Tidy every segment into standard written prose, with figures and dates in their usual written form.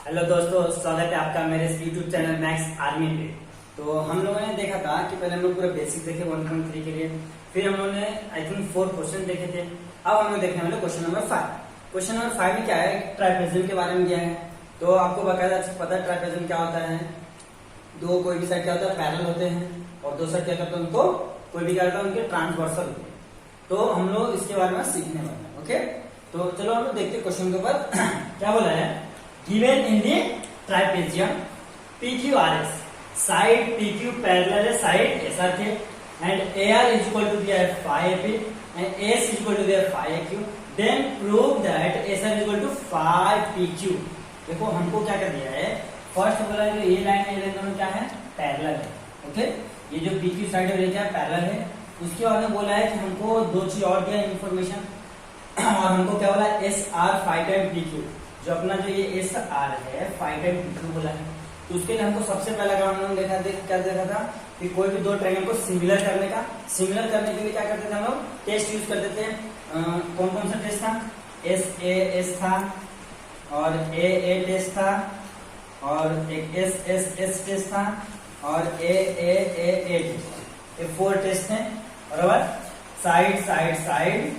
Hello दोस्तों, स्वागत है आपका मेरे YouTube चैनल मैक्स आर्मी पे। तो हम लोगों ने देखा था कि पहले हम लोग पूरा बेसिक देखे 1.3 के लिए, फिर हम लोगों ने आई थिंक 4 क्वेश्चन देखे थे। अब हम लोग देखने वाले क्वेश्चन नंबर 5। क्वेश्चन नंबर 5 में क्या है, ट्राइपेजियम के बारे में दिया है। तो आपको बाकायदा पता है ट्राइपेजियम क्या होता है। दो कोई भी साइड क्या होता है, पैरेलल होते हैं, और दो साइड क्या करते हैं, उनको कोई भी क्या करता है, उनके ट्रांसवर्सल होते हैं। तो हम लोग इसके बारे में सीखने वाले हैं। ओके, तो चलो हम लोग देखते हैं क्वेश्चन के ऊपर क्या बोला है। Given in the trapezium PQRS, side PQ parallel है side SR के, and AR is equal to the phi AP and AS is equal to the phi AQ. Then prove that SR is equal to phi PQ. देखो हमको क्या कर दिया है, first बोला है जो ये लाइन है, ये लाइन दोनों क्या है, पैरेलल है। ओके, ये जो PQ साइड है ये क्या है, पैरेलल है। उसके बाद में बोला है कि हमको दो चीज और दिया इन्फॉर्मेशन, और हमको क्या बोला, SR phi टाइम PQ, जो अपना जो ये एस आर है 5 टाइम PQ बोला है। तो उसके लिए हमको सबसे पहला काम हम क्या देखा था कि कोई भी दो ट्रायंगल को सिमिलर करने का, सिमिलर करने के लिए क्या करते थे हम लोग, टेस्ट यूज करते थे। कौन कौन सा टेस्ट था, एस था, और ए टेस्ट था, और एक एस टेस्ट था, और ए टेस्ट। ये 4 टेस्ट है। बराबर, side side side,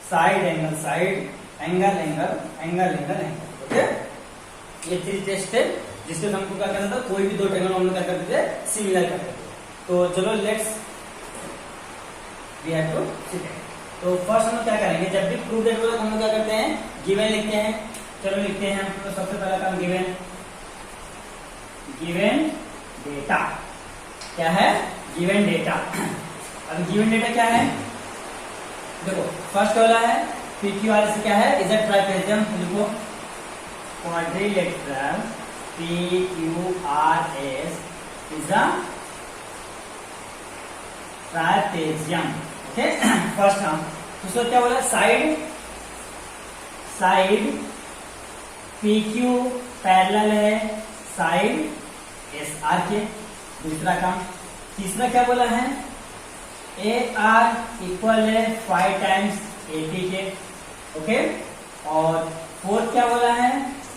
side angle side, angle angle angle angle angle. Okay, ये 3 टेस्ट है जिसके हमको क्या करना था, कोई भी दो ट्रायंगल हम लोग क्या करते थे, सिमिलर करते थे। तो चलो लेट्स वी हैव टू सीख। तो फर्स्ट हम लोग क्या करेंगे, जब भी प्रूफ डेट बोला हम लोग क्या करते हैं, गिवन लिखते हैं। चलो लिखते हैं हम। तो सबसे पहला काम गिवन डेटा क्या है, गिवन डेटा। अब गिवन डेटा क्या है, देखो फर्स्ट वाला है PQRS से क्या है, इज अ ट्राइपेजियम। लिखो quadrilateral PQRS is a trapezium. Okay, first नाम। दूसरा क्या बोला, साइड PQ पैरेलल है साइड SR के, दूसरा काम। तीसरा क्या बोला है, AR इक्वल है 5 टाइम्स AP के। ओके, और फोर्थ क्या बोला है,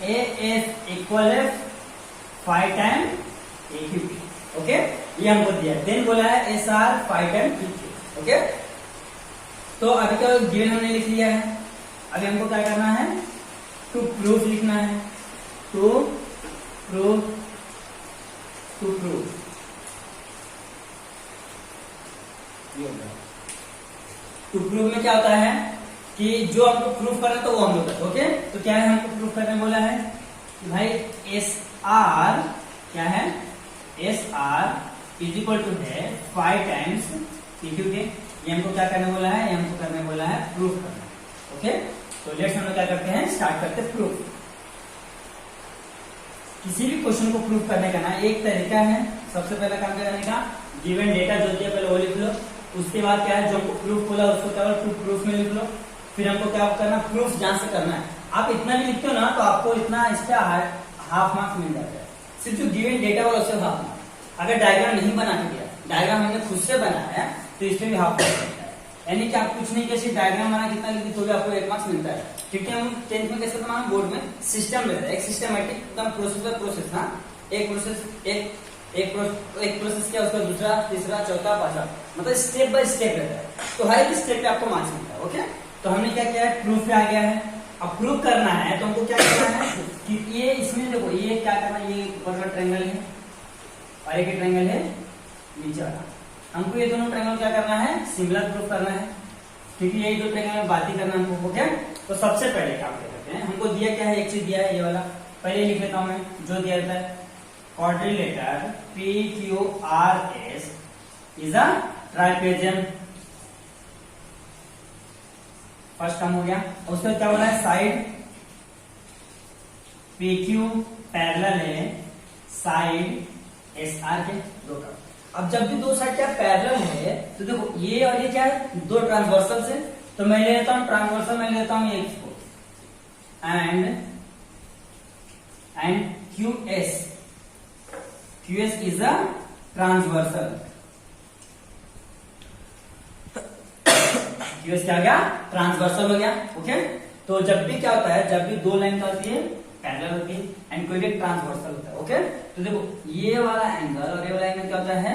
AS इक्वल है 5 टाइम AQ के। ओके, ये हमको दिया। देन बोला है SR 5 टाइम PQ। ओके, तो अभी क्या गिवन हमने लिख लिया है। अभी हमको क्या करना है, टू प्रूफ लिखना है। टू प्रूफ टू प्रूफ में क्या होता है कि जो हमको प्रूफ करना है तो वो हम लोग करते। ओके, तो क्या है, हमको प्रूफ करने बोला है कि भाई SR क्या है, SR इज इक्वल टू है 5 टाइम्स PQ के। ये हमको क्या करने बोला है, ये हमको करने बोला है प्रूफ करना। ओके, तो लेट्स हम लोग क्या करते हैं, स्टार्ट करते हैं प्रूफ। किसी भी क्वेश्चन को प्रूफ करने का ना एक तरीका है। सबसे पहला काम क्या करने का, गिवन डेटा जो दिया पहले वो लिख लो। उसके बाद क्या है, जो हमको प्रूफ बोला उसको क्या टू प्रूफ में लिख लो। फिर हमको क्या करना, प्रूफ जहां से करना है। आप इतना भी लिखते हो ना तो आपको इतना इस पे हाफ मार्क्स मिल जाता है। सिर्फ जो गिवन डेटा वाला उससे हाफ मार्क्स। अगर डायग्राम नहीं बना के दिया, डायग्राम हमने खुद से बनाया है, तो इसमें भी हाफ मार्क्स मिलता है। यानी कि आप कुछ नहीं, कैसे डायग्राम बना कितना लिखी तो भी आपको 1 मार्क्स मिलता है। क्योंकि हम 10th में कैसे बनाए, बोर्ड में सिस्टम रहता है, एक सिस्टमेटिक एकदम प्रोसेस ना, एक प्रोसेस क्या, उसका दूसरा तीसरा चौथा पांचवा, मतलब स्टेप बाय स्टेप रहता है। तो हर एक स्टेप पे आपको मार्क्स मिलता है। ओके, तो हमने क्या किया है, प्रूफ पे आ गया है। अब प्रूफ करना है तो हमको क्या करना है कि ये इसमें देखो, ये क्या करना है, ये ऊपर का ट्रायंगल है और एक ट्रायंगल है नीचे वाला। हमको ये दोनों ट्रायंगल क्या करना है, सिमिलर प्रूफ करना है। क्योंकि ये जो ट्रायंगल में बात ही करना है हमको। क्या, तो सबसे पहले क्या करते हैं, हमको दिया क्या है, एक चीज दिया है ये वाला, पहले लिख लेता हूं मैं जो दिया रहता है। Quadrilateral PQRS is a trapezium. First term हो गया। उसके बाद क्या बोला है, साइड PQ पैरेलल है साइड SR के, दो टर्म। अब जब भी दो साइड क्या पैरेलल है तो देखो ये और ये क्या है, दो ट्रांसवर्सल से। तो मैं ले लेता हूं ट्रांसवर्सल, मैं ले लेता हूं ये इसको, and QS is a transversal. QS क्या हो गया, ट्रांसवर्सल हो गया। ओके, तो जब भी क्या होता है, जब भी दो लाइन क्या होती है, पैरेलल होती है एंड कोई भी ट्रांसवर्सल होता है। ओके, तो देखो ये वाला एंगल और ये वाला एंगल क्या होता है,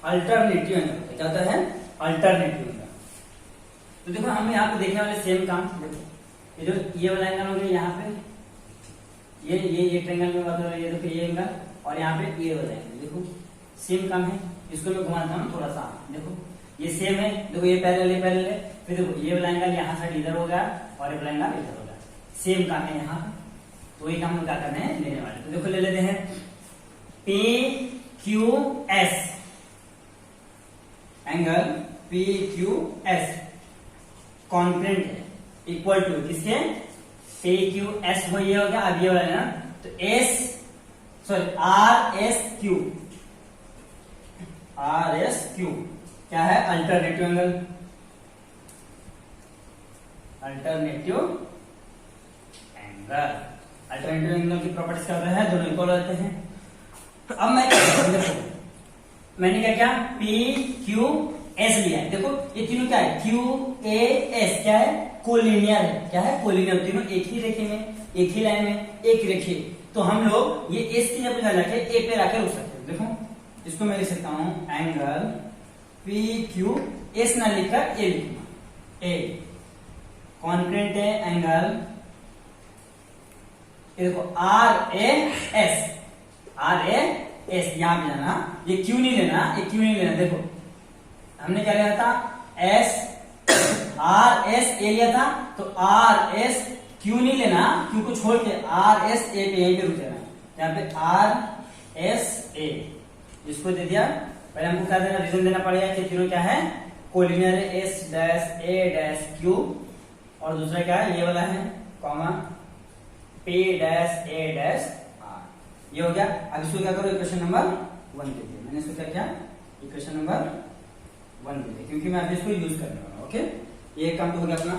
अल्टरनेटिव एंगल। क्या होता है, अल्टरनेटिव एंगल। तो देखो हम यहाँ पे देखने वाले सेम काम, देखो ये जो ये वाला एंगल हो गया यहाँ पे, ये ट्रायंगल में बात हो रही है, देखो ये एंगल और यहाँ पे ये वाला एंगल, देखो सेम काम है। इसको मैं घुमाता हूँ थोड़ा सा, देखो ये सेम है, देखो ये पैरेलल है, फिर देखो ये वाला एंगल यहाँ साइड इधर हो गया और ये वाला एंगल इधर हो गया, सेम काम है यहाँ। तो ये काम हम क्या करने हैं, लेने वाले। तो देखो ले लेते हैं PQS, एंगल PQS कॉन्ग्रुएंट है, इक्वल टू किसके, PQS वो ये हो गया, अब ये वाला है ना, तो RSQ क्या है, अल्टरनेटिव एंगल। अल्टरनेटिव एंगल की प्रॉपर्टीज क्या होता है, दोनों इक्वल होते हैं। तो अब मैं मैंने क्या किया, PQS लिया है। देखो ये तीनों क्या है, QAS क्या है, कोलिनियर है। क्या है, कोलिनियर, तीनों एक ही रेखे में, एक ही लाइन में, एक रेखे। तो हम लोग ये एस की जगह रखे ए पे रखे रुक सकते हैं। देखो इसको मैं लिख सकता हूं एंगल PQS ना लिखकर ए लिखूंगा, ए कॉन्ग्रुएंट है एंगल, ये देखो RAS यहां पे जाना, ये क्यू नहीं लेना, ये क्यू नहीं लेना। देखो हमने क्या लिया था, RS ए लिया था, तो RS क्यू नहीं लेना, क्यू को छोड़ के RS ए पे यहीं पे रुक जाना। यहाँ पे RS ए इसको दे दिया। पहले हमको क्या देना, रीजन देना पड़ेगा कि तीनों क्या है, कोलिनियर है, S', A', Q, और दूसरा क्या है, ये वाला है, कॉमा P', A', R, ये हो गया। अब इसको क्या करो, इक्वेशन नंबर 1 दे दिया। मैंने इसको क्या किया, इक्वेशन नंबर 1 दे दिया, क्योंकि मैं अभी इसको यूज करने वाला हूं। ओके, ये काम तो हो गया अपना।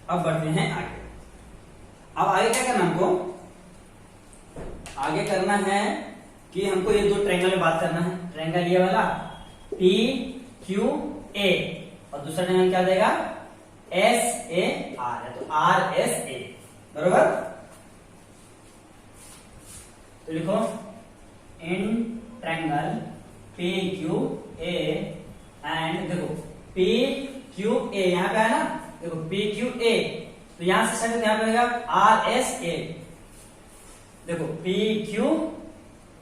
अब बढ़ते हैं आगे। अब आगे क्या करना हमको, आगे करना है कि हमको ये दो ट्रायंगल में बात करना है। ट्रायंगल ये वाला PQA और दूसरा ट्रायंगल क्या देगा, SAR है, तो RSA, बरोबर। तो लिखो इन ट्रायंगल PQA एंड, देखो PQA यहां पे है ना, देखो PQA, तो यहां से सेकंड यहां पे रहेगा RSA। देखो PQA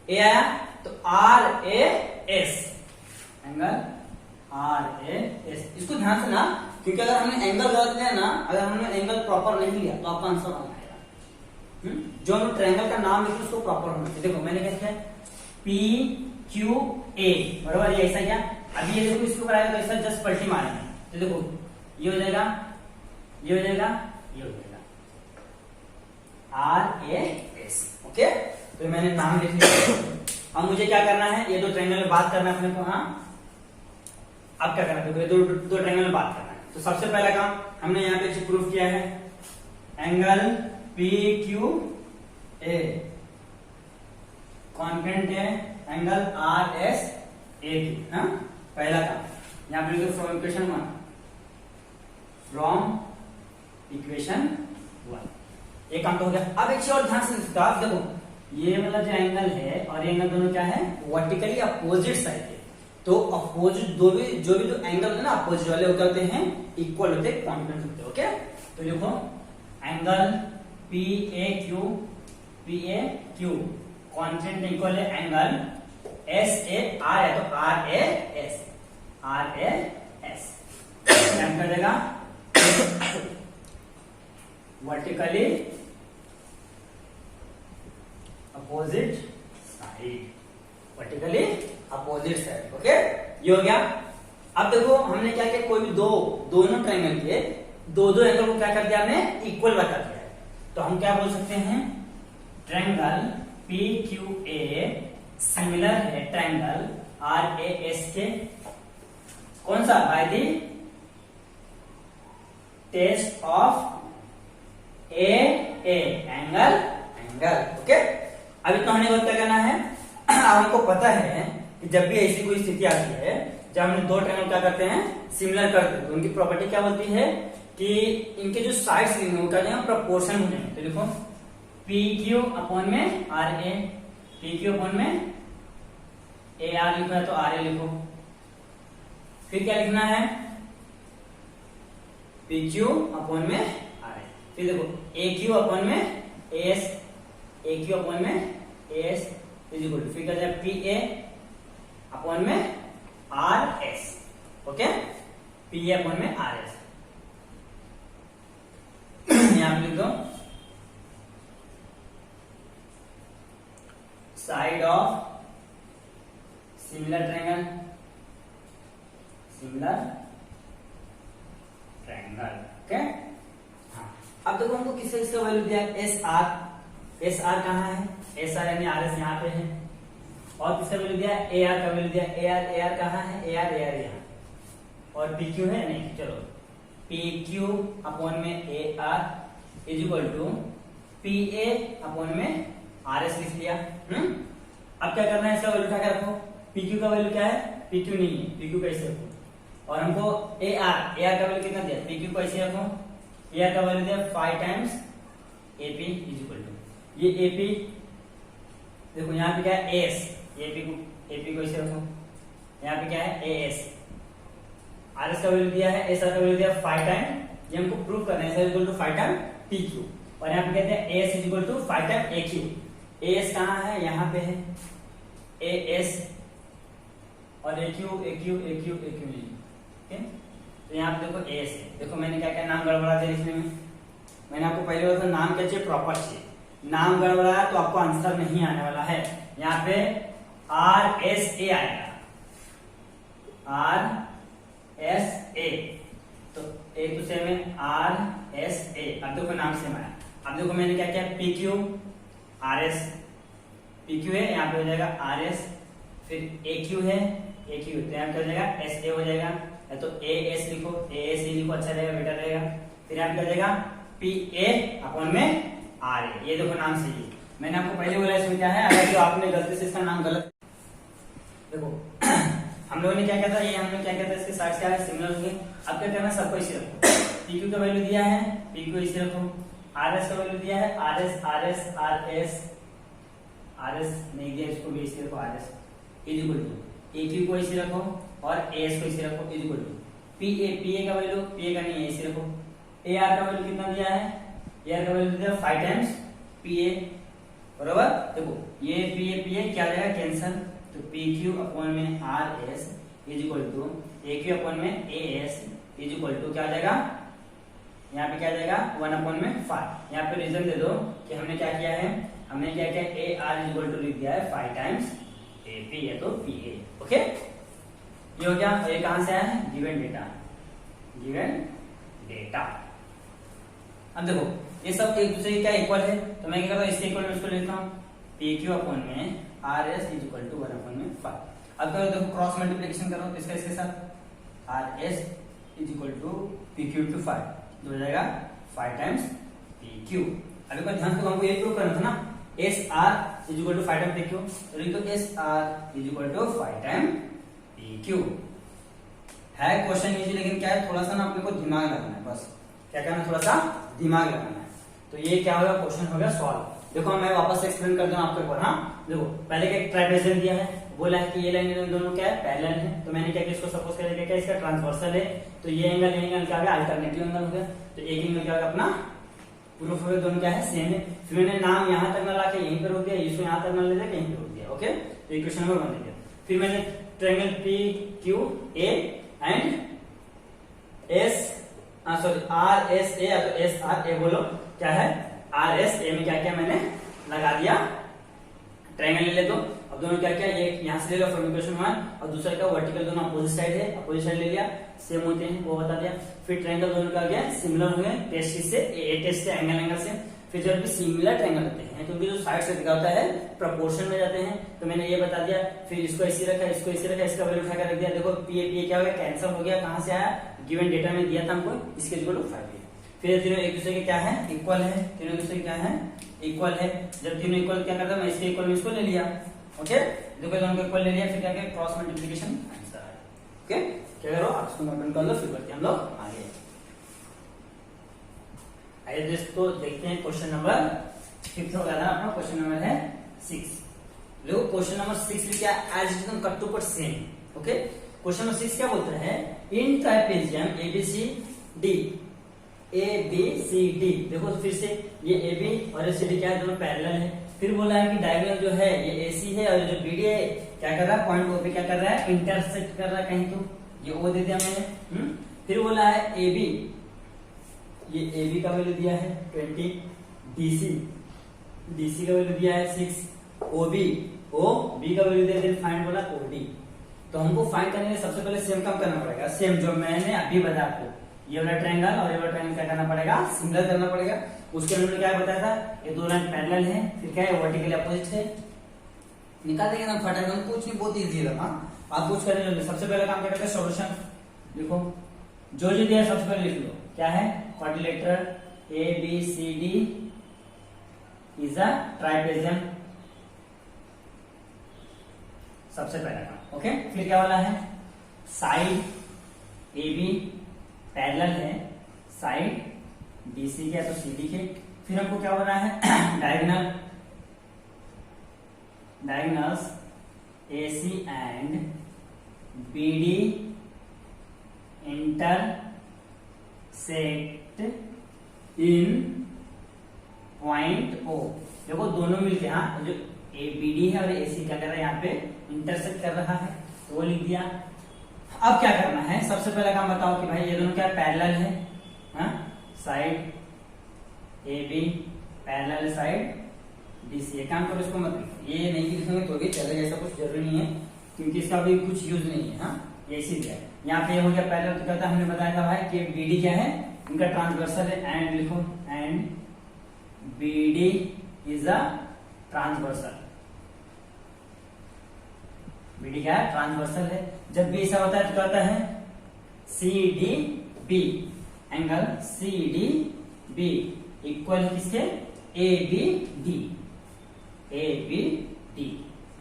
आया तो RAS, एंगल RAS। इसको ध्यान से ना, क्योंकि अगर हमने एंगल गलत लिया ना, अगर हमने एंगल प्रॉपर नहीं लिया तो आपका आंसर नहीं आएगा। जो हम ट्रायंगल का नाम लिखे उसको प्रॉपर होना चाहिए। देखो मैंने क्या किया, PQA, बराबर, ये ऐसा क्या, अभी ये देखो इसको कराएगा तो ऐसा जस्ट पलटी मारेंगे, तो देखो ये हो जाएगा, ये हो जाएगा, ये हो जाएगा, RAS। ओके, तो मैंने नाम लिख लिया। अब मुझे क्या करना है, ये दो ट्रायंगल में बात करना है अपने को। हाँ, अब क्या करना है, ये दो ट्रायंगल में बात करना है। तो सबसे पहला काम हमने यहाँ पे प्रूफ किया है, एंगल PQA कॉन्ग्रुएंट है एंगल RSA। हाँ, पहला काम यहाँ पे फ्रॉम इक्वेशन 1, फ्रॉम इक्वेशन 1, ये काम तो हो गया। अब एक चीज और ध्यान से देखो, ये वाला जो एंगल है और ये एंगल दोनों क्या है, वर्टिकली अपोजिट साइड है। तो अपोजिट जो भी दो एंगल होते हैं ना, अपोजिट वाले क्या होते हैं, इक्वल होते हैं, कॉन्ग्रुएंट होते हैं। ओके, तो देखो एंगल PAQ कॉन्ग्रुएंट इक्वल है एंगल SAR है, तो RAS क्या कर देगा, vertically opposite side, vertically opposite side. Okay, ये हो गया। अब देखो हमने क्या किया, कोई भी दोनों ट्रायंगल के दो एंगल को क्या कर दिया, हमने इक्वल बता दिया है। तो हम क्या बोल सकते हैं, ट्रायंगल PQA सिमिलर है ट्रायंगल RAS के, कौन सा, by the test of AA angle. Okay, अभी तो हमने क्या करना है, हमको पता है कि जब भी ऐसी कोई स्थिति आती है, जब हमने दो ट्रायंगल क्या करते हैं, सिमिलर करते हैं, तो उनकी प्रॉपर्टी क्या बोलती है, कि इनके जो साइड्स लिखे वो क्या हो जाएगा, प्रोपोर्शन हो जाएंगे। तो देखो पी क्यू अपॉन में R A, P Q upon में ए आर लिखो है तो आर ए लिखो। फिर क्या लिखना है, पी क्यू अपॉन में आर ए। फिर देखो ए क्यू अपॉन में A S, A Q upon में A S is equal to फिर क्या जाएगा पी ए अपॉन में R S. Okay, P A upon में आर एस। यहां पे लिख दो side of similar triangle, similar triangle. Okay, हाँ अब देखो हमको किसका किसका वैल्यू दिया है, एस आर, एस आर कहाँ है, एस आर यानी आर एस यहाँ पे है। और किसका वैल्यू दिया है, ए आर का वैल्यू दिया है, ए आर कहाँ है, ए आर यहाँ। और पी क्यू है नहीं, चलो पी क्यू अपॉन में A R is equal to P A upon में आर एस लिख लिया। अब क्या करना है, इसका वैल्यू उठा के रखो। पी क्यू का वैल्यू क्या है, पी क्यू नहीं है, पी क्यू कैसे रखो। और हमको ए आर का वैल्यू कितना दिया, पी क्यू को ऐसे रखो। ए आर का वैल्यू दिया 5 times A P is equal to, ये ए पी देखो यहाँ पे क्या है एस, एपी को ऐसे रखो। यहाँ पे क्या है ए एस, आर एस का वैल्यू दिया है, एस आर का वैल्यू दिया 5 टाइम, ये हमको प्रूव करना है, S equal to 5 time P Q. और यहाँ पे कहते हैं A S is equal to 5 time A Q. A S कहाँ है, यहाँ पे है ए एस, और A Q A Q A Q A Q नहीं। तो यहाँ पे देखो ए एस है। देखो मैंने क्या क्या नाम गड़बड़ा दिया लिखने में, मैंने आपको पहले बोला था नाम क्या चाहिए, प्रॉपर चाहिए। नाम गड़बड़ाया तो आपको आंसर नहीं आने वाला है। यहाँ पे आर एस ए आएगा, आर एस ए, तो एक दूसरे में आर एस ए। अब देखो नाम सेम आया। अब देखो मैंने क्या किया, P Q R S, P Q है यहाँ पे हो जाएगा आर एस, फिर ए क्यू है ए क्यू, तो यहाँ पे हो जाएगा एस ए हो जाएगा, या तो ए एस लिखो, ए एस लिखो, अच्छा रहेगा, बेटर रहेगा। फिर यहाँ पे हो जाएगा पी ए अपॉन में आर ए। ये देखो नाम सही है, मैंने आपको पहले बोला इसमें क्या है, अगर जो आपने गलती से इसका नाम गलत, देखो हम लोगों ने क्या किया था, ये हमने क्या किया था, इसके साइड क्या है सिमिलर होंगे। अब क्या करना है, सबको इसे रखो। पी क्यू का वैल्यू दिया है, पी क्यू इसे रखो। आर एस का वैल्यू दिया है, R S R S R S, R S नहीं दिया, इसको भी इसे रखो, R S is equal to A Q को इसे रखो और ए एस को इसे रखो is equal to P A का वैल्यू, पी ए का नहीं है, इसे रखो। ए आर का वैल्यू कितना दिया है, ए आर का वैल्यू दिया 5 टाइम्स पी ए, बराबर। देखो ये पी ए क्या जाएगा, कैंसल, तो पी क्यू अपॉन में R S is equal to A Q upon में A S is equal to क्या जाएगा, यहाँ पे क्या जाएगा 1 अपॉन में 5। यहाँ पे रीजन दे दो कि हमने क्या किया है, हमने क्या किया, A R is equal to लिख दिया है 5 टाइम्स ए पी है तो पी ए। ओके, ये हो गया। ये कहां से आया है, गिवन डेटा, गिवन डेटा। अब देखो ये सब एक दूसरे के क्या इक्वल है, तो मैं क्या करता हूँ, इसके इक्वल में इसको लिखता हूँ, पी क्यू अपॉन में R S is equal to 1 upon में 5। अब करो देखो क्रॉस मल्टीप्लिकेशन करो इसका इसके साथ, R S is equal to P Q to 5, तो हो जाएगा 5 टाइम्स पी क्यू। अब एक बार ध्यान से हमको ये प्रूव करना था ना, S R is equal to 5 time P Q, तो लिख दो S R is equal to 5 time P Q. है क्वेश्चन इजी, लेकिन क्या है, थोड़ा सा ना अपने को दिमाग लगाना है, बस क्या करना है, थोड़ा सा दिमाग लगाना है। तो ये क्या होगा, क्वेश्चन हो गया सॉल्व। देखो मैं वापस एक्सप्लेन कर दूं आपके ऊपर। हाँ देखो पहले क्या ट्राइपेजियम दिया है, बोला है कि ये लाइन दोनों क्या है, पैरेलल है, तो मैंने क्या किया, इसको सपोज करके क्या इसका ट्रांसवर्सल है, तो ये एंगल क्या है, अल्टरनेटिव एंगल हो गया। तो एक एंगल क्या होगा अपना प्रूफ हो गया, दोनों क्या है सेम है। फिर मैंने नाम यहाँ तक न लाके यहीं पर रोक दिया, इसको यहाँ तक न ले जाके यहीं पर रोक दिया। ओके, तो इक्वेशन नंबर 1 दिया। फिर मैंने triangle P Q A and S sorry R S A, तो एस आर ए बोलो क्या है, आर एस ए में क्या किया मैंने लगा दिया, ट्रायंगल ले ले दो। अब दोनों क्या किया, ये यहाँ से ले लो फ्रॉम इक्वेशन 1 और दूसरा का वर्टिकल, दोनों अपोजिट साइड है, अपोजिट साइड ले लिया, सेम होते हैं वो बता दिया। फिर ट्रायंगल दोनों का गया सिमिलर हो गए, टेस्ट से ए टेस्ट से एंगल से। फिर जब भी सिमिलर ट्रायंगल होते हैं क्योंकि जो साइड से दिखाता है प्रोपोर्शन में जाते हैं, तो मैंने ये बता दिया। फिर इसको ऐसे रखा, इसको ऐसे रखा, इसका वैल्यू उठा कर रख दिया। देखो पी ए क्या हो गया, कैंसिल हो गया, कहां से आया, गिवन डेटा में दिया था हमको, इसके इक्वल टू 5 है। फिर तीनों एक दूसरे के क्या है, इक्वल है, तीनों एक दूसरे क्या है, इक्वल है। जब तीनों इक्वल क्या करता, मैं इसके इक्वल में इसको ले लिया। ओके, देखो दोनों को इक्वल ले लिया, फिर क्या किया, क्रॉस मल्टीप्लिकेशन आंसर आया। ओके, क्या करो आप इसको नोट कर लो, फिर करते हैं हम लोग आगे। आइए दोस्तों देखते हैं क्वेश्चन नंबर 5 होगा ना अपना, क्वेश्चन नंबर है 6। देखो क्वेश्चन नंबर 6 लिखा है as it is cut to cut same. Okay, question number 6 क्या बोलता है, इन ट्राइपेजियम ABCD ABCD, देखो फिर से ये AB और CD क्या है, दोनों पैरेलल है। फिर बोला है कि डायगोनल जो है ये AC है और जो BD है क्या कर रहा है, पॉइंट O पे क्या कर रहा है, इंटरसेक्ट कर रहा है कहीं, तो ये O दे दिया मैंने। फिर बोला है AB, ये AB का वैल्यू दिया है 20, DC का वैल्यू दिया है 6, OB का वैल्यू दिया है, फाइंड बोला OD। तो हमको फाइंड करने के लिए सबसे पहले सेम काम करना पड़ेगा, सेम जो मैंने अभी बताया आपको, ये वाला ट्रायंगल और ये वाला ट्रायंगल क्या करना पड़ेगा, सिमिलर करना पड़ेगा। उसके अंदर क्या बताया था, ये दो लाइन पैरेलल है, फिर क्या है वर्टिकली अपोजिट है, निकाल देंगे ना फटाफट, कुछ नहीं, बहुत इजी है। आप कुछ करने सबसे पहले काम क्या करते हैं, सॉल्यूशन लिखो, जो दिया है सबसे पहले लिख लो, क्या है, quadrilateral ABCD is a trapezium, सबसे पहला काम। ओके, फिर क्या वाला है, साइड AB पैरेलल है साइड BC के तो CD के। फिर हमको क्या हो रहा है, diagonals AC and BD intersect in point O। देखो दोनों मिलके, हाँ, जो BD है और AC क्या कर रहा है, यहाँ पे इंटरसेक्ट कर रहा है, तो वो लिख दिया। अब क्या करना है, सबसे पहला काम बताओ कि भाई ये दोनों क्या पैरेलल है, side AB parallel side BC। ये काम करो, इसको मत लिखो, ये नहीं लिखेंगे तो भी चलेगा, ऐसा कुछ जरूरी नहीं है क्योंकि इसका भी कुछ यूज नहीं है। ये इसीलिए है, यहाँ पे हो गया पैरेलल, तो कहता हमने बताया था भाई कि BD क्या है, इनका ट्रांसवर्सल है, एंड लिखो, and BD is a transversal, BD क्या है, ट्रांसवर्सल है। जब भी ऐसा होता है तो कहता है CDB, एंगल CDB इक्वल है किसके, ABD।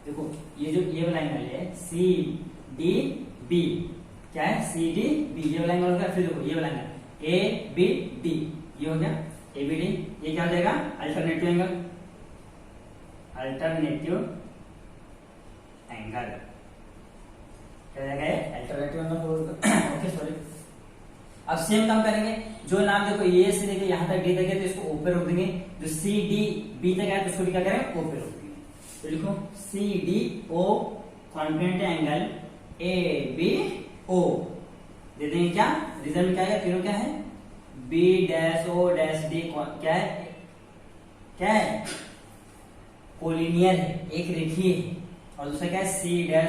देखो ये वाला एंगल है CDB, क्या है CDB, ये वाला एंगल हो गया। फिर देखो ये वाला एंगल ABD, ये हो गया ABD, ये क्या हो जाएगा, अल्टरनेटिव एंगल, अल्टरनेटिव एंगल क्या जाएगा, अल्टरनेटिव एंगल। ओके सॉरी, अब सेम काम करेंगे, जो नाम देखो ये से लेके यहाँ तक D तक है तो इसको O पे रोक देंगे, जो CDB तक है तो इसको क्या करेंगे, O पे रोक देंगे। तो लिखो CDO कॉन्ग्रुएंट एंगल ABO दे देंगे, क्या रिजल्ट में क्या है, तीनों क्या है, B'O'D क्या है कोलिनियर है, एक रेखीय है, और दूसरा क्या है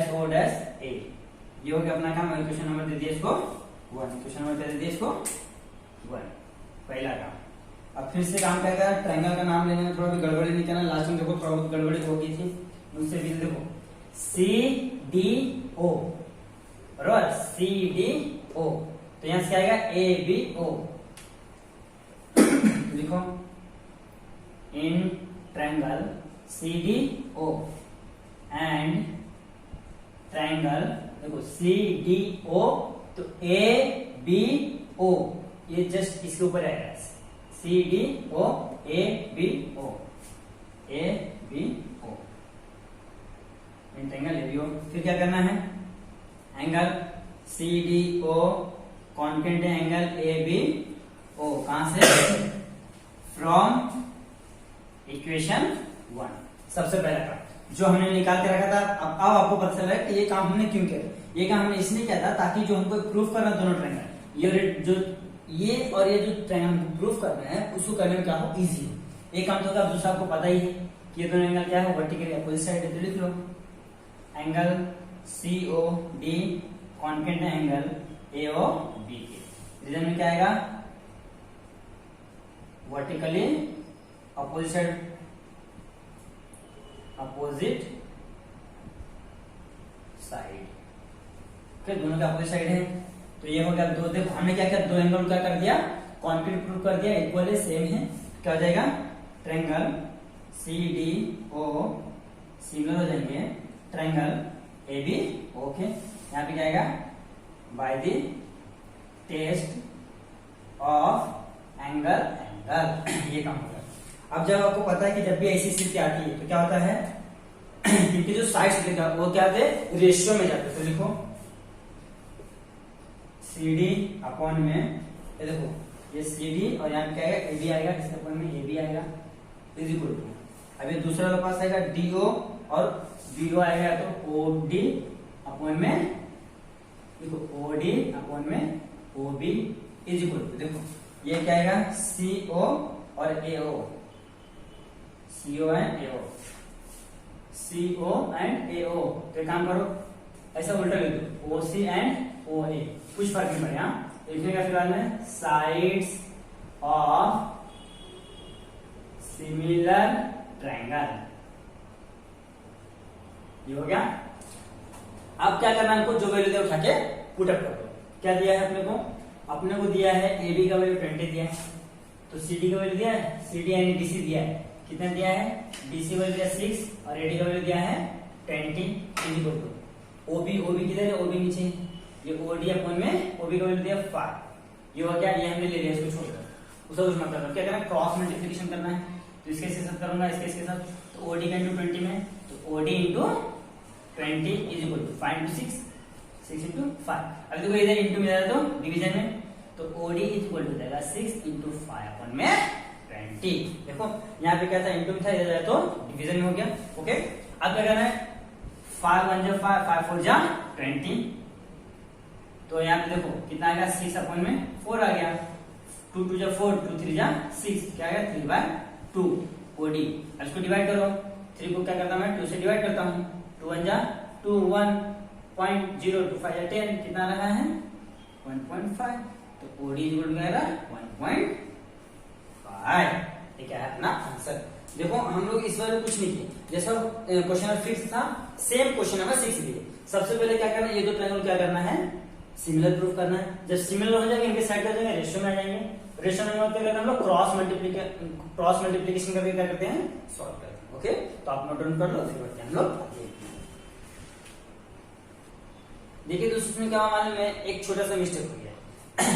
C'O'A। ये हो गया अपना काम। क्वेश्चन नंबर दे दिया इसको 1, क्वेश्चन नंबर दे दिया इसको 1, पहला काम। अब फिर से काम करेगा, ट्रायंगल का नाम लेने में थोड़ा भी गड़बड़ी नहीं करना, लास्ट में देखो थोड़ा बहुत गड़बड़ी हो गई थी मुझसे भी, देखो CDO बराबर CDO, तो यहां से क्या आएगा ABO। लिखो in triangle CDO and triangle, देखो CDO तो ABO, ये जस्ट इसके ऊपर आएगा, CDO ABO ट्रायंगल ABO। फिर क्या करना है, एंगल CDO कॉन्केंट एंगल ABO, कहां से, फ्रॉम इक्वेशन 1। सबसे पहला काम जो हमने निकाल के रखा था, अब आपको पता चला है कि ये काम हमने क्यों किया। ये काम हमने इसलिए किया था ताकि जो हमको प्रूफ करना दोनों ट्रायंगल, ये और ये जो ट्रायंगल प्रूफ करना है उसको करने में क्या हो, इजी हो। एक काम तो होगा, दूसरा आपको पता ही है कि ये दोनों एंगल क्या है, वर्टिकली अपोजिट साइड है, तो लिख लो एंगल COD कॉन्केंट एंगल AOB के। रीजन में क्या आएगा, vertically opposite side, opposite side के, दोनों का अपोजिट साइड है, तो ये हो गया दो। देखो हमने क्या किया, दो एंगल क्या कर दिया, कॉन्क्रीट प्रूफ कर दिया, इक्वल है, सेम है, क्या हो जाएगा, ट्रायंगल CDO सिमिलर हो जाएंगे ट्रायंगल AB। ओके, यहाँ पे क्या आएगा, by the test of angle triangle. ये काम होगा। अब जब आपको पता है कि जब भी ऐसी स्थिति आती है तो क्या होता है इनके जो साइड्स लिखा वो क्या आते हैं रेशियो में जाते हैं। तो लिखो CD अपॉन में, ये देखो ये CD और यहाँ पे क्या आएगा AB आएगा, इसके अपॉन में AB आएगा इज इक्वल टू, अब ये दूसरा वाला पास आएगा DO और BO आएगा तो OD अपॉन में, देखो OD अपॉन में OB इज इक्वल टू, देखो ये क्या आएगा CO और AO, CO and AO, CO and AO। तो एक काम करो ऐसा उल्टा लिख दो OC एंड OA, कुछ फर्क नहीं पड़ेगा। लिखने का फिलहाल में साइड्स ऑफ सिमिलर ट्रायंगल, ये हो गया। अब क्या करना है हमको, जो वैल्यू दिया उठा के पुट अप कर दो। क्या दिया है अपने को दिया है AB का वैल्यू 20 दिया है, तो CD का वैल्यू दिया है, CD यानी DC दिया है, कितना दिया है DC वैल्यू दिया 6 और AD का वैल्यू दिया है 20 इज इक्वल टू OB किधर है, OB नीचे, ये OD अपॉन में OB का वैल्यू दिया 5, ये हो गया, ये हमने ले लिया, इसको छोड़कर उसका कुछ मतलब क्या करना है क्रॉस मल्टीप्लिकेशन करना है। तो इसके साथ करूंगा, इसके साथ, तो OD का इंटू 20 में, तो OD into 20 is equal to 5 into 6 into 5। अब देखो इधर इंटू में जाएगा तो डिवीजन में, तो OD इज इक्वल टू जाएगा 6 इंटू 5 अपॉन में 20। देखो यहाँ पे क्या था इंटू में था, इधर जाए तो डिवीजन में हो गया। ओके, अब क्या करना है 5 1 जा 5, 5 4 जा 20, तो यहाँ पे देखो कितना आएगा 6 अपॉन में 4 आ गया, 2 2 जा 4, 2 3 जा 6, क्या आएगा 3/2 OD। अब इसको डिवाइड करो, 3 को क्या करता हूँ मैं 2 से डिवाइड करता हूँ, 2 1 जा 2, 1.0, 2 5 जा 10, कितना रहा है 1.5, तो OD इक्वल टू क्या आएगा 1.5। ये क्या है अपना आंसर। देखो हम लोग इस बार कुछ नहीं किए, जैसा क्वेश्चन नंबर 6 था सेम क्वेश्चन नंबर 6 भी। सबसे पहले क्या करना है, ये दो ट्रायंगल क्या करना है सिमिलर प्रूफ करना है। जब सिमिलर हो जाएंगे इनके साइड कर देंगे, रेशियो में आ जाएंगे, रेशियो में क्या करते हैं हम लोग क्रॉस मल्टीप्लिकेशन करके क्या करते हैं सॉल्व करते हैं। ओके, तो आप नोट डाउन कर लो, फिर बढ़ते हैं हम लोग। देखिए दोस्तों इसमें क्या मालूम है, एक छोटा सा मिस्टेक हो गया।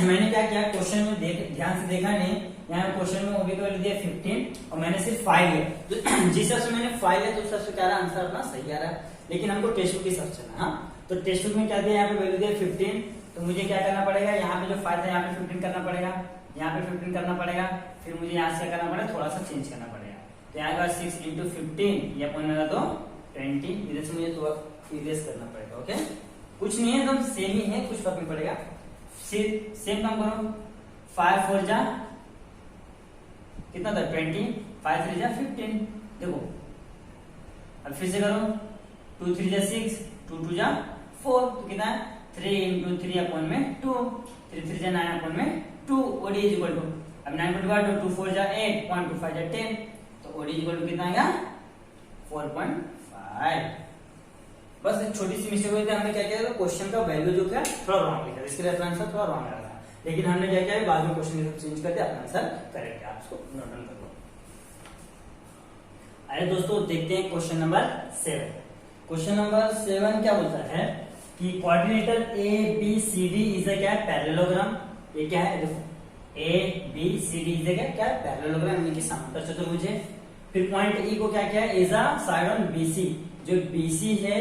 मैंने क्या किया क्वेश्चन में ध्यान से देखा नहीं, यहाँ क्वेश्चन में OB का वैल्यू दिया 15 और मैंने सिर्फ 5 लिया, तो जिस हिसाब से मैंने 5 लिया तो उस हिसाब से क्या रहा आंसर अपना सही आ रहा है। लेकिन हमको टेक्स्ट बुक की हिसाब से ना, तो टेक्स्ट बुक में क्या दिया यहाँ पे वैल्यू दिया 15, तो मुझे क्या करना पड़ेगा यहाँ पे जो 5 था यहाँ पे 15 करना पड़ेगा, यहाँ पे 15 करना पड़ेगा, फिर मुझे यहाँ से क्या करना पड़ेगा थोड़ा सा चेंज करना पड़ेगा। तो यहाँ का 6 इंटू 15 ये अपॉन में तो 20, इधर से मुझे थोड़ा इरेज करना पड़ेगा। ओके, कुछ नहीं है एकदम सेम ही है, कुछ फर्क नहीं पड़ेगा। सेम काम करो, 5 4 जा कितना था 20, 5 3 जा 15, देखो अब फिर से करो 2 3 जा 6, 2 2 जा 4, तो कितना है 3 इंटू 3 अपॉन में 2, 3 3 जा 9 अपॉन में 2, OD इज इक्वल टू, अब 9 को डिवाइड करो 2 4 जा 8, 1 2 5 जा 10, तो OD इज इक्वल टू कितना आएगा 4.5। बस एक छोटी सी मिस्टेक हुई थी, हमने क्या किया था क्वेश्चन का वैल्यू जो क्या थोड़ा रॉन्ग लिखा था, इसके लिए आंसर थोड़ा रॉन्ग आ रहा था, लेकिन हमने क्या किया बाद में क्वेश्चन चेंज कर दिया, अपना आंसर करेक्ट है, आप इसको नोट डाउन कर लो। अरे दोस्तों देखते हैं क्वेश्चन नंबर 7। क्वेश्चन नंबर 7 क्या बोलता है कि कोऑर्डिनेटर ABCD इज अ क्या है पैरेललोग्राम। ये क्या है देखो ABCD इज अ क्या है पैरेललोग्राम यानी कि समांतर चतुर्भुज है। फिर पॉइंट E को क्या क्या है is a side on BC, जो BC है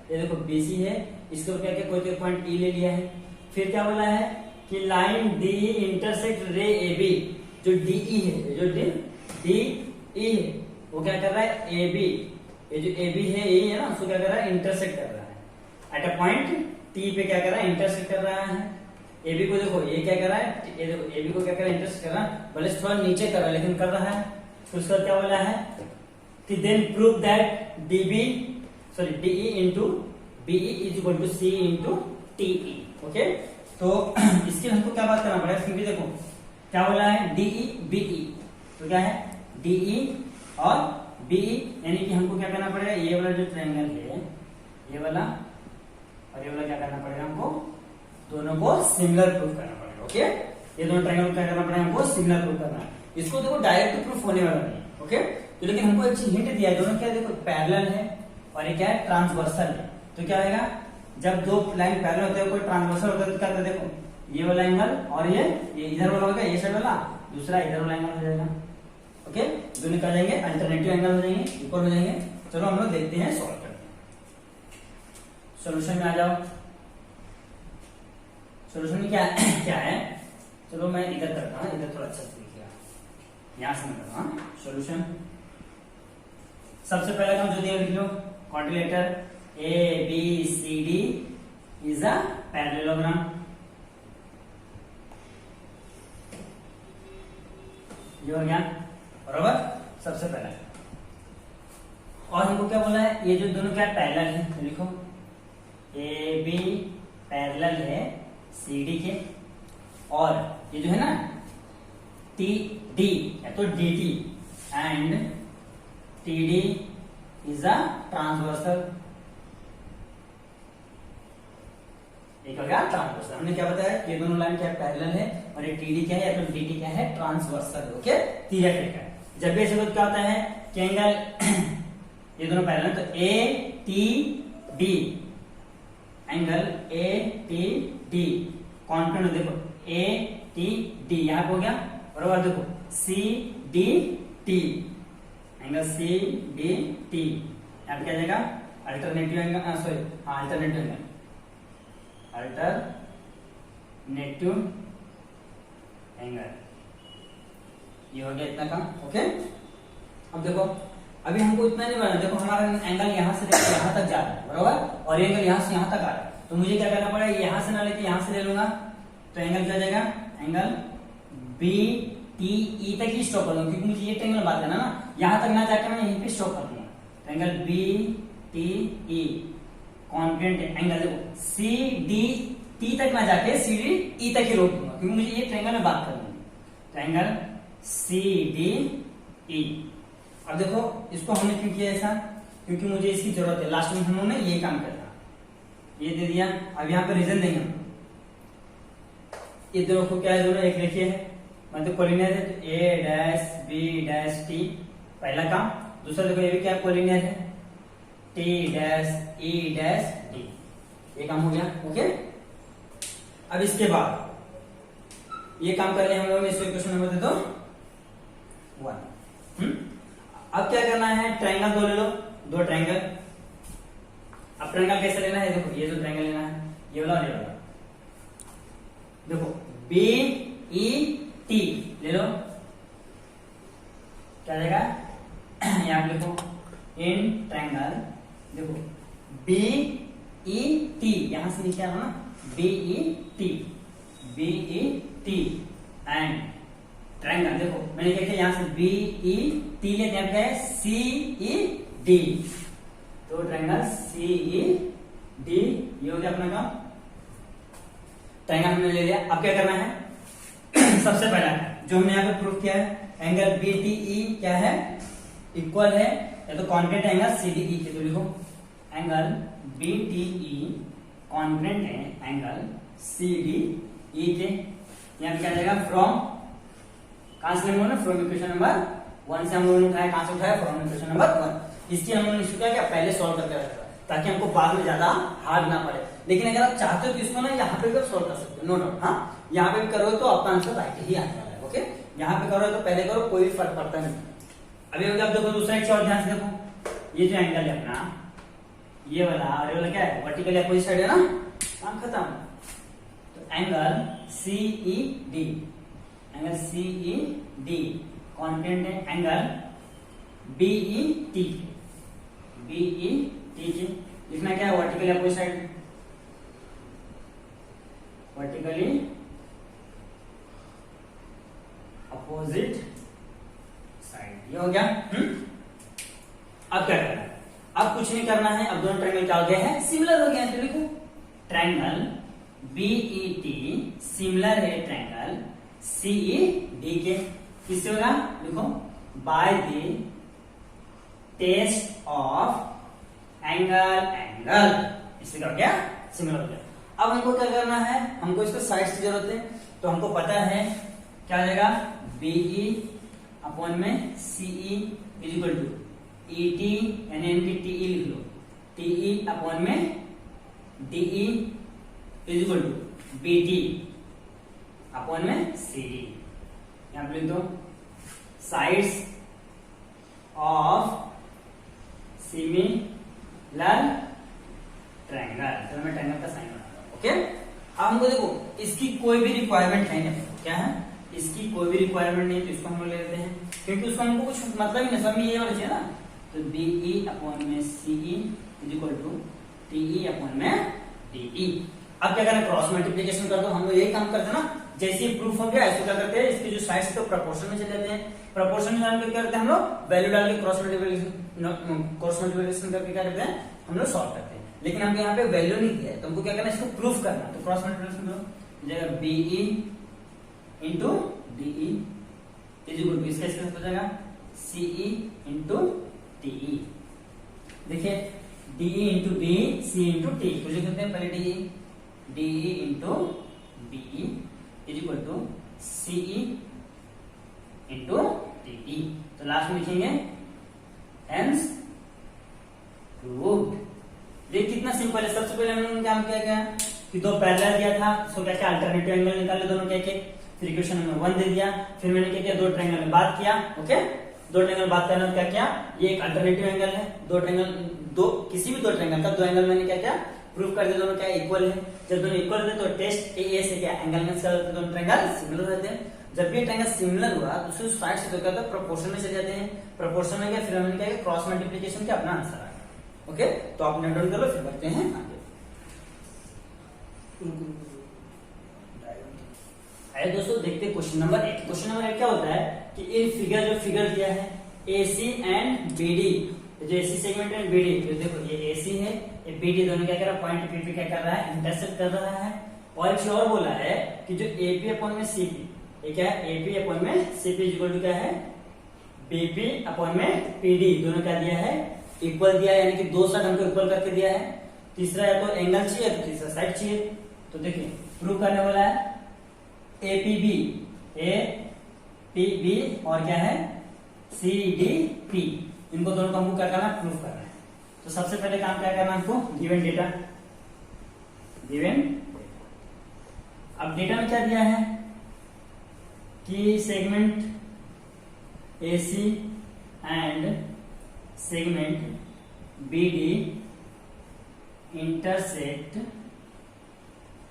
ये देखो BC है, इसको क्या क्या कोई पॉइंट E ले लिया है। फिर क्या बोला है कि लाइन D इंटरसेक्ट रे AB, जो DE है, जो DE है वो क्या कर रहा है AB, ये जो AB है यही है ना, उसको क्या कर रहा है इंटरसेक्ट कर रहा है एट अ पॉइंट T पे, क्या कर रहा है इंटरसेक्ट कर रहा है। AB को देखो ये क्या कर रहा है, ये देखो AB को क्या कर रहा है इंटरसेक्ट कर रहा है, भले थोड़ा नीचे कर रहा है लेकिन कर रहा है। तो उसका क्या बोला है कि then prove that DE into BE is equal to C into TE। Okay, तो इसके हमको क्या बात करना पड़ेगा, क्योंकि देखो क्या बोला है DE BE, तो क्या है DE और BE, यानी कि हमको क्या करना पड़ेगा ये वाला जो ट्रायंगल है ये वाला और ये वाला क्या करना पड़ेगा हमको दोनों को सिमिलर प्रूफ करना पड़ेगा। ओके, ये दोनों ट्रायंगल को क्या करना पड़ेगा हमको सिमिलर प्रूफ करना है। इसको देखो डायरेक्ट प्रूफ होने वाला नहीं। ओके, तो लेकिन हमको एक चीज हिंट दिया है, दोनों क्या देखो पैरेलल है और ये क्या है ट्रांसवर्सल है। तो क्या आएगा जब दो लाइन पैरेलल होते हैं कोई ट्रांसवर्सल होता है तो क्या होता है देखो ये वाला एंगल और ये इधर वाला होगा ये साइड वाला दूसरा इधर वाला एंगल हो जाएगा। ओके, दोनों क्या जाएंगे, अल्टरनेटिव एंगल हो जाएंगे, इक्वल हो जाएंगे। चलो हम लोग देखते हैं, सॉल्व करते हैं। सॉल्यूशन में आ जाओ। सॉल्यूशन में क्या क्या है, चलो मैं इधर करता हूँ, इधर थोड़ा अच्छा से दिखेगा, यहां से मैं करता हूँ सॉल्यूशन। सबसे पहले काम जो दिया लिख लो, quadrilateral ABCD is a parallelogram. ये हो गया बराबर, सबसे पहला। और हमको क्या बोला है, ये जो दोनों क्या पैरेलल है, तो लिखो AB पैरेलल है CD के, और ये जो है ना TD या तो DT and TD is a transversal. एक हो गया ट्रांसवर्सल। हमने क्या बताया, ये दोनों लाइन क्या पैरेलल है, और ये TD क्या है या तो DT क्या है, ट्रांसवर्सल। ओके, थियरेटिकल है। जब भी ऐसे क्या होता है कि एंगल ये दोनों पैरेलल, तो ATD एंगल ATD कॉन्फ्रेंट, देखो ATD यहां पे हो गया बराबर, देखो CDT एंगल CDT, यहां पे क्या जाएगा, अल्टरनेटिव एंगल, सॉरी हाँ अल्टरनेटिव एंगल, अल्टरनेटिव एंगल। ये हो गया इतना काम। ओके, अब देखो अभी हमको इतना नहीं बनाना, देखो हमारा एंगल यहाँ से लेकर यहाँ तक जा रहा है बराबर, और एंगल यहाँ से यहाँ तक आ रहा है, तो मुझे क्या करना पड़ेगा, यहाँ से ना लेके यहाँ से ले लूंगा, तो एंगल क्या जाएगा, एंगल BTE तक ही स्टॉप कर लूंगा, क्योंकि मुझे ये ट्रायंगल बात करना ना, यहाँ तक ना जाकर मैं यहीं पे स्टॉप कर दूंगा। तो एंगल BTE कॉन्फ्रेंट एंगल, देखो CDT तक ना जाके CDE तक ही रोक दूंगा, क्योंकि मुझे ये ट्रायंगल में बात करनी है। तो एंगल CDE। अब देखो इसको हमने क्यों किया ऐसा, क्योंकि मुझे इसकी जरूरत है, लास्ट में हम लोगों ने ये काम करना, ये दे दिया। अब यहाँ पे रीजन देंगे हम, ये दोनों को क्या है, दोनों एक रेखीय है, मतलब कोलिनियर है, तो A', B', T पहला काम। दूसरा देखो ये भी क्या कोलिनियर है, T', E', D, ये काम हो गया। ओके, अब इसके बाद ये काम कर लिया हम लोगों ने, इसको क्वेश्चन नंबर दे दो 1। अब क्या करना है, ट्रायंगल दो ले लो, दो ट्रायंगल। अब ट्रायंगल कैसे लेना है, देखो ये जो ट्रायंगल लेना है, ये वाला और ये वाला, देखो BET ले लो, क्या जाएगा, यहां लिखो इन ट्रायंगल, देखो BET यहां से नीचे आना ना, BET एंड ट्रायंगल, देखो मैंने क्या किया, यहां से BET लेते हैं, क्या है CED, तो ट्रायंगल CED, ये हो गया अपना काम, ट्रायंगल हमने ले लिया। अब क्या करना है, सबसे पहला जो हमने यहाँ पे प्रूफ किया है, एंगल BTE क्या है, इक्वल है या तो कॉन्ग्रुएंट एंगल CDE के, तो लिखो एंगल BTE कॉन्ग्रुएंट है एंगल CDE के। यहाँ पे क्या जाएगा, फ्रॉम कहां से हम लोगों ने, फ्रॉम इक्वेशन नंबर 1 से हम लोगों ने उठाया, कहां से उठाया, फ्रॉम इक्वेशन नंबर 1। इसकी हम लोगों ने इशू क्या पहले सॉल्व करके रखा है, ताकि हमको बाद में ज्यादा हार्ड ना पड़े। लेकिन अगर आप चाहते हो तो इसको ना यहाँ पे भी सॉल्व कर सकते हो, नो डाउट। हाँ, यहाँ पे भी करोगे तो आपका आंसर राइट ही आने वाला है। ओके, यहाँ पे करो तो पहले करो, कोई फर्क पड़ता नहीं। अभी आप देखो दूसरा एक और ध्यान से देखो, ये जो एंगल है अपना, ये वाला और ये वाला क्या है, वर्टिकल अपोजिट साइड है ना, काम खत्म। तो angle CED, angle CED congruent है एंगल BET के। लिखना क्या है, vertically opposite side, vertically opposite side, ये हो गया। अब क्या करना है, अब कुछ नहीं करना है, अब दोनों ट्रायंगल क्या हो गया है, सिमिलर हो गया है। तो लिखो ट्रायंगल BET सिमिलर है ट्रायंगल CED के। किससे होगा, लिखो by the test of angle, इससे क्या हो गया, सिमिलर हो गया। अब हमको क्या करना है, हमको इसको साइड की जरूरत है, तो हमको पता है क्या जाएगा, BE अपॉन में CE is equal to ET यानी इनकी TE लिख लो, TE अपॉन में DE is equal to BT upon में CD। यहाँ पे लिख दो साइड्स ऑफ सिमिलर ट्रायंगल। तो मैं ट्रायंगल का साइन बनाता हूं। ओके, अब हमको देखो इसकी कोई भी रिक्वायरमेंट है नहीं। क्या है, इसकी कोई भी रिक्वायरमेंट नहीं, तो इसको हम लोग ले लेते हैं, क्योंकि उसको हमको कुछ मतलब ही नहीं, सब में ये होना चाहिए ना। तो BE अपॉन में CE is equal to TE upon में DE। अब क्या करना, क्रॉस मल्टीप्लिकेशन कर दो। हम लोग यही काम करते हैं ना, जैसे ही प्रूफ हो गया इसको क्या करते हैं, इसकी जो साइड्स तो प्रपोर्शन में चले जाते हैं। प्रपोर्शन में डाल के क्या करते हैं हम लोग, वैल्यू डाल के क्रॉस मल्टीप्लिकेशन करके क्या करते हैं हम लोग सॉल्व करते हैं। लेकिन हमको यहाँ पे वैल्यू नहीं दिया है, तो हमको क्या करना है, इसको प्रूफ करना। तो क्रॉस मल्टीप्लिकेशन करो, जगह BE into DE is equal to इसका इसका हो जाएगा CE इंटू TE। देखिए DE into D, C into T, तो लिख देते हैं पहले DE into BE is equal to CE into TE। तो लास्ट में लिखेंगे हेंस प्रूव्ड। देखिए कितना सिंपल है। सबसे पहले हमने काम किया क्या कि दो पैरेलल दिया था, उसको क्या क्या अल्टरनेटिव एंगल निकाले दोनों क्या क्या, फिर इक्वेशन नंबर 1 दे दिया। फिर मैंने क्या किया, दो ट्रायंगल में बात किया। ओके, दो ट्रायंगल बात करना क्या क्या, ये एक अल्टरनेटिव एंगल है, दो ट्रायंगल दो किसी भी दो ट्रायंगल का दो एंगल मैंने क्या क्या प्रूफ कर दिया, दोनों क्या इक्वल है। जब दोनों इक्वल रहते तो टेस्ट ए से क्या एंगल में दोनों ट्रायंगल सिमिलर रहते हैं। जब भी ट्रायंगल सिमिलर हुआ तो उसको साइड से तो क्या होता है, प्रोपोर्शन में चले जाते हैं। प्रोपोर्शन में क्या, फिर हमने क्या क्रॉस मल्टीप्लिकेशन के अपना आंसर आ गया। ओके, तो आप नोट डाउन कर लो, फिर बढ़ते हैं आगे। आइए दोस्तों देखते हैं क्वेश्चन नंबर 1। क्वेश्चन नंबर 1 क्या होता है कि इन फिगर जो फिगर दिया है AC एंड BD, जो AC सेगमेंट एंड BD, तो देखो ये AC है, ये BD, दोनों क्या कर रहा है, पॉइंट P पे क्या कर रहा है, इंटरसेक्ट कर रहा है। और एक और बोला है कि जो AP अपॉन में CP, ये क्या है, AP अपॉन में CP इक्वल टू क्या है, BP अपॉन में PD, दोनों क्या दिया है, इक्वल दिया है, यानी कि दो साइड हमको इक्वल करके दिया है। तीसरा या तो एंगल चाहिए तो तीसरा साइड चाहिए। तो देखिए प्रूव करने वाला है APB और क्या है CDP, इनको दोनों को हमको क्या करना है, प्रूफ करना है। तो सबसे पहले काम क्या करना है हमको, गिवन डेटा, गिवन। अब डेटा में क्या दिया है कि segment AC and segment BD intersect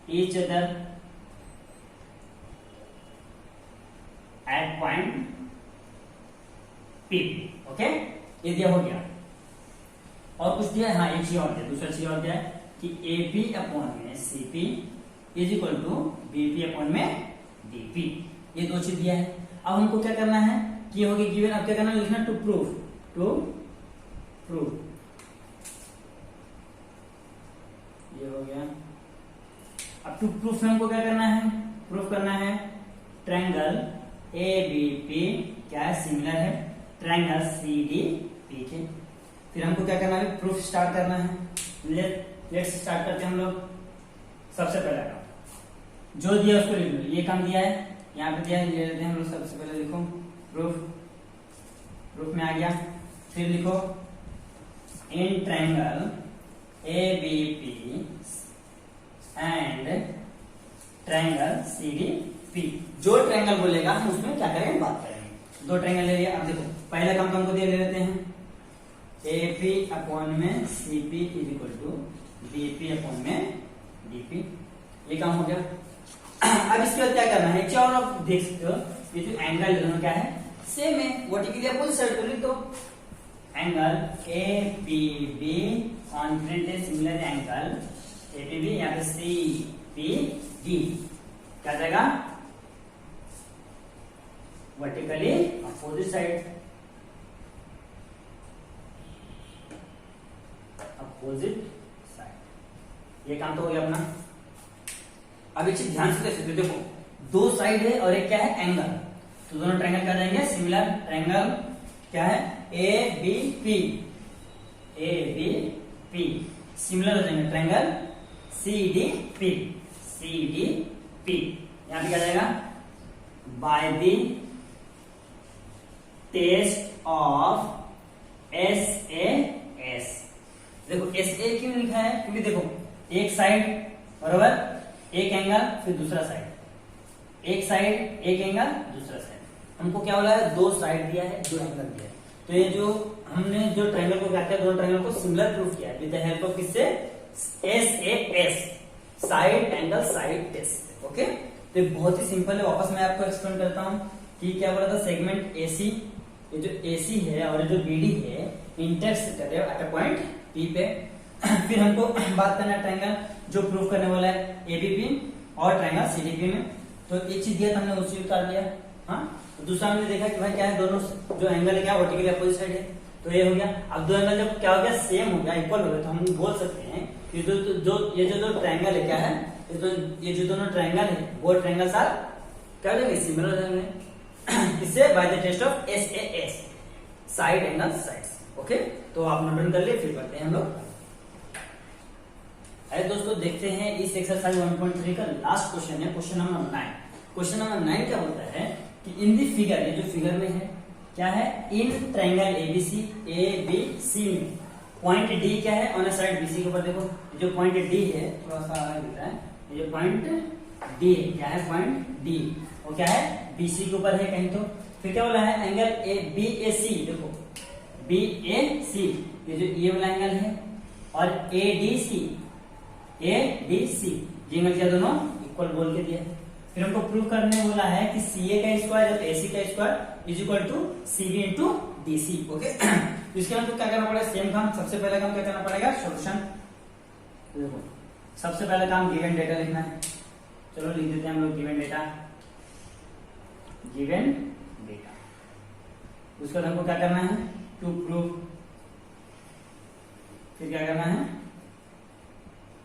each other at point P। Okay, ये दिया हो गया। और कुछ दिया है, हाँ एक चीज और दिया, दूसरा चीज और दिया है कि AP अपॉन में CP is equal to BP upon में DP, ये दो चीज दिया है। अब हमको क्या करना है कि ये हो गया गिवन। अब क्या करना है, लिखना टू प्रूफ, टू प्रूफ, ये हो गया। अब टू प्रूफ में हमको क्या करना है, प्रूफ करना है ट्रायंगल ABP क्या है, सिमिलर है ट्रायंगल CDP के। फिर हमको क्या करना है, प्रूफ स्टार्ट करना है। लेट्स स्टार्ट करते हैं हम लोग। सबसे पहला काम जो दिया उसको लिख लो, ये काम दिया है, यहाँ पे दिया है, ले लेते हैं हम लोग। सबसे पहले लिखो प्रूफ, प्रूफ में आ गया। फिर लिखो in triangle ABP and triangle CDP, जो ट्रायंगल बोलेगा हम उसमें क्या करेंगे, बात करेंगे। दो ट्रायंगल ले लिया। अब देखो पहला काम तो हमको दिया, ले लेते हैं AP अपॉन में CP is equal to BP upon में DP, ये काम हो गया। अब इसके बाद क्या करना है, एक और आप देख सकते हो, ये जो एंगल दोनों क्या है, सेम है, वर्टिकली अपोजिट साइड को लिख दो। एंगल APB कॉन्ग्रुएंट है सिमिलर एंगल APB, यहाँ पे CPD क्या जाएगा, vertically opposite side, opposite side, ये काम तो हो गया अपना। अब एक चीज ध्यान से देख सकते हो, देखो दो साइड है और एक क्या है, एंगल, तो दोनों ट्रायंगल क्या जाएंगे, सिमिलर ट्रायंगल क्या है, ABP, ABP सिमिलर हो जाएंगे ट्रायंगल CDP, CDP, यहां पे क्या जाएगा, by the test of SAS। देखो SA क्यों लिखा है, क्योंकि देखो एक साइड बराबर एक एंगल, फिर दूसरा साइड, एक साइड एक एंगल दूसरा साइड, हमको क्या बोला है, दो साइड दिया है, दो एंगल दिया है। तो ये जो हमने जो ट्रायंगल को क्या किया, दोनों ट्रायंगल को सिमिलर प्रूफ किया है विद द हेल्प ऑफ किससे, SAS, side angle side test. Okay, तो बहुत ही सिंपल है। वापस मैं आपको एक्सप्लेन करता हूँ कि क्या बोला था, सेगमेंट AC, ये जो AC है और ये जो BD है इंटरसेक्ट कर रहे हो एट अ पॉइंट P पे। फिर हमको बात करना है ट्रायंगल जो प्रूफ करने वाला है ABP और ट्रायंगल CDP में। तो एक चीज दिया था हमने उसी उतार दिया। हाँ, तो दूसरा हमने देखा कि भाई क्या है, दोनों जो एंगल है क्या वर्टिकली अपोजिट साइड है, तो ये हो गया। अब दो एंगल जब क्या हो गया, सेम हो गया, इक्वल हो गया, तो हम बोल सकते हैं कि ये जो ट्रायंगल है क्या है, ये जो दोनों ट्रायंगल है वो ट्रायंगल्स आर क्या हो जाएंगे, सिमिलर हो जाएंगे। इससे by the test of SAS, side angle sides. Okay, तो आप नोट डाउन कर लिए, फिर करते हैं हम लोग। अरे दोस्तों देखते हैं इस एक्सरसाइज 1.3 का लास्ट क्वेश्चन है, क्वेश्चन नंबर 9। क्वेश्चन नंबर 9 क्या बोलता है कि इन दी फिगर, ये जो फिगर में है क्या है, इन ट्रायंगल ABC में पॉइंट D क्या है, ऑन अ साइड BC के ऊपर देखो, जो पॉइंट D है थोड़ा सा अलग दिख रहा है, ये जो पॉइंट D है क्या है, पॉइंट D वो क्या है, BC के ऊपर है कहीं। तो फिर क्या बोला है, एंगल BAC, देखो BAC ये जो ये वाला एंगल है, और ADC ये एंगल क्या दोनों इक्वल बोल के दिया है। फिर हमको प्रूव करने बोला है कि CA का स्क्वायर और AC का square is equal to CB into DC। Okay, तो इसके हमको क्या करना पड़ेगा, सेम काम। सबसे पहला काम क्या करना पड़ेगा, सोल्यूशन। देखो सबसे पहला काम गिवन डेटा लिखना है। चलो लिख देते हैं हम लोग गिवन डेटा। उसके बाद हमको क्या करना है, टू प्रूव। फिर क्या करना है,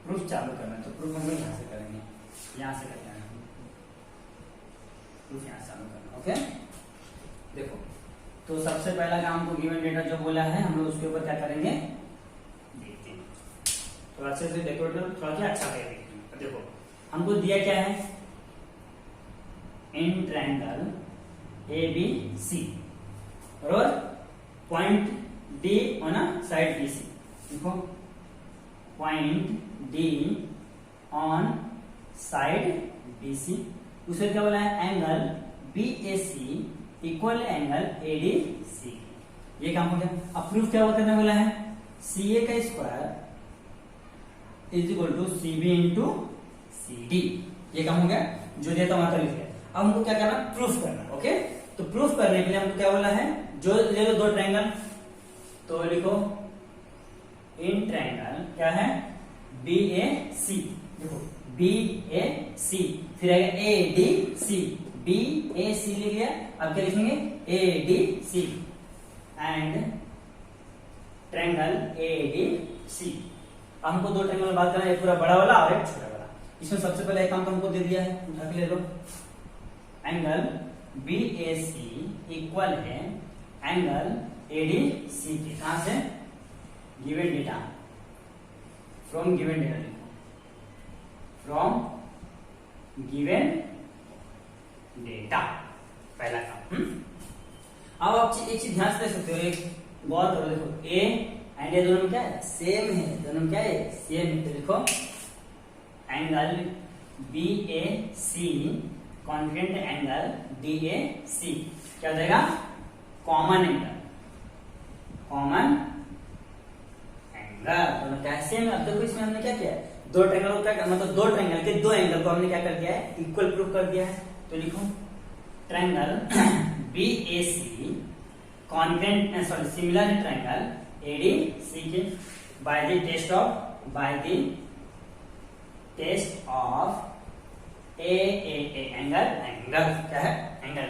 प्रूफ चालू करना है। तो प्रूफ हम लोग यहाँ से करेंगे, यहाँ से करते हैं प्रूफ, यहाँ चालू करना। ओके, देखो तो सबसे पहला काम को गिवन डेटा जो बोला है हम लोग उसके ऊपर क्या करेंगे, देखते हैं। तो अच्छे से देखो, थोड़ा सा अच्छा करेंगे। देखो हमको दिया क्या है, इन ट्रायंगल ABC और point D on a side BC। देखो point D on side BC। उसे क्या बोला है, angle BAC equal angle ADC। ये काम हो गया। अब प्रूफ क्या करने बोला है, CA का square is equal to CB into CD। ये काम हो गया, जो दिया था वहां तक लिख दिया। अब हमको क्या करना, प्रूफ करना। ओके, तो प्रूफ करने के लिए हमको क्या बोला है, जो ले लो दो ट्रायंगल, तो लिखो इन ट्रायंगल क्या है, BAC। देखो BAC, फिर आएगा ADC, BAC लिख लिया। अब क्या लिखेंगे, ADC एंड ट्रायंगल ADC। अब हमको दो ट्रायंगल में बात करना है, एक पूरा बड़ा वाला और एक छोटा वाला। इसमें सबसे पहले एक काम तो हमको दे दिया है, उठा के ले लो। एंगल BAC इक्वल है एंगल ADC के, कहां से, given data, from given data लिखो, फ्रॉम गिवन डेटा, पहला काम। अब आप एक चीज ध्यान से देख सकते हो, एक गौर करो, देखो A एंड ये दोनों क्या है, सेम है, दोनों क्या है, सेम है। तो लिखो angle BAC congruent angle DAC क्या हो जाएगा, कॉमन एंगल, कॉमन एंगल दोनों क्या है, सेम है। अब देखो इसमें हमने क्या किया है, दो ट्रायंगल का मतलब दो ट्रायंगल के दो एंगल को हमने क्या कर दिया है, इक्वल प्रूफ कर दिया है। तो लिखो triangle BAC congruent similar triangle ADC के by the test of angle क्या है, एंगल।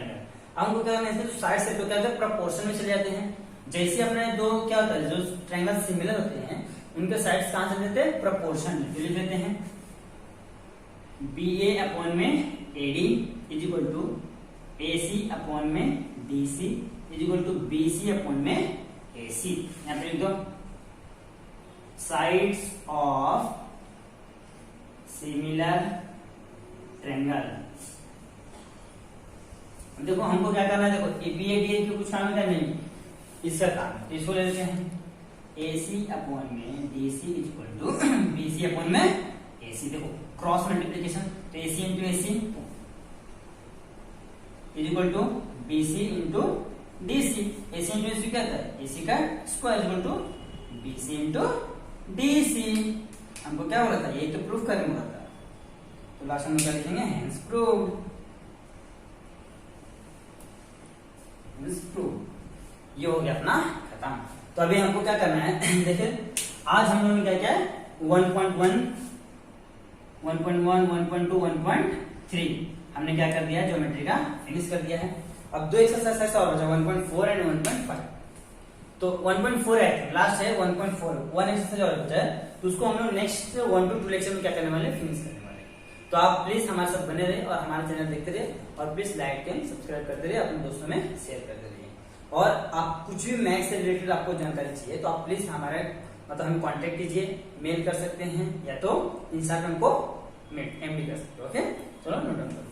अब हमको क्या करना है, तो साइड से तो क्या होता है, प्रोपोर्शन में चले जाते हैं। जैसे अपने दो क्या होता है, जो ट्रायंगल सिमिलर होते हैं उनके साइड्स कहां चले जाते हैं, प्रोपोर्शन में लिख देते हैं। BA अपॉन में AD is equal to AC upon में DC is equal to BC upon में AC। यहां पे लिख दो साइड्स ऑफ सिमिलर ट्रायंगल। देखो हमको क्या करना है, देखो ABAD की कुछ काम है क्या, नहीं, इसका काम है। तो इसको ले लेते हैं AC अपॉन में DC is equal to BC upon में AC। देखो क्रॉस मल्टीप्लीकेशन, तो AC into AC is equal to BC into DC। AC into AC क्या था, AC का square equal to BC into DC। हमको क्या बोला था, यही तो प्रूफ करने बोला था, तो लास्ट में क्या लिखेंगे, हेंस प्रूव्ड। ये हो गया अपना खत्म। तो अभी हमको क्या करना है देखिए, आज हम लोगों ने क्या क्या 1.1, 1.1, 1.2, 1.3 हमने क्या कर दिया, ज्योमेट्री का फिनिश कर दिया है। अब दो एक्सरसाइज ऐसा और बचा 1.4 एंड 1.5। तो 1.4 है लास्ट है, 1.4 वन एक्सरसाइज और बचा है, तो उसको हम लोग नेक्स्ट 1 to 2 लेक्चर में क्या करने वाले, फिनिश करने वाले। तो आप प्लीज हमारे साथ बने रहे और हमारा चैनल देखते रहिए, और प्लीज लाइक एंड सब्सक्राइब करते रहिए, अपने दोस्तों में शेयर करते रहिए। और आप कुछ भी मैथ्स से रिलेटेड आपको जानकारी चाहिए तो आप प्लीज हमारे मतलब हमें कांटेक्ट कीजिए, मेल कर सकते हैं या तो इंस्टाग्राम को MD कर सकते हो। ओके, चलो नोट डाउन करो।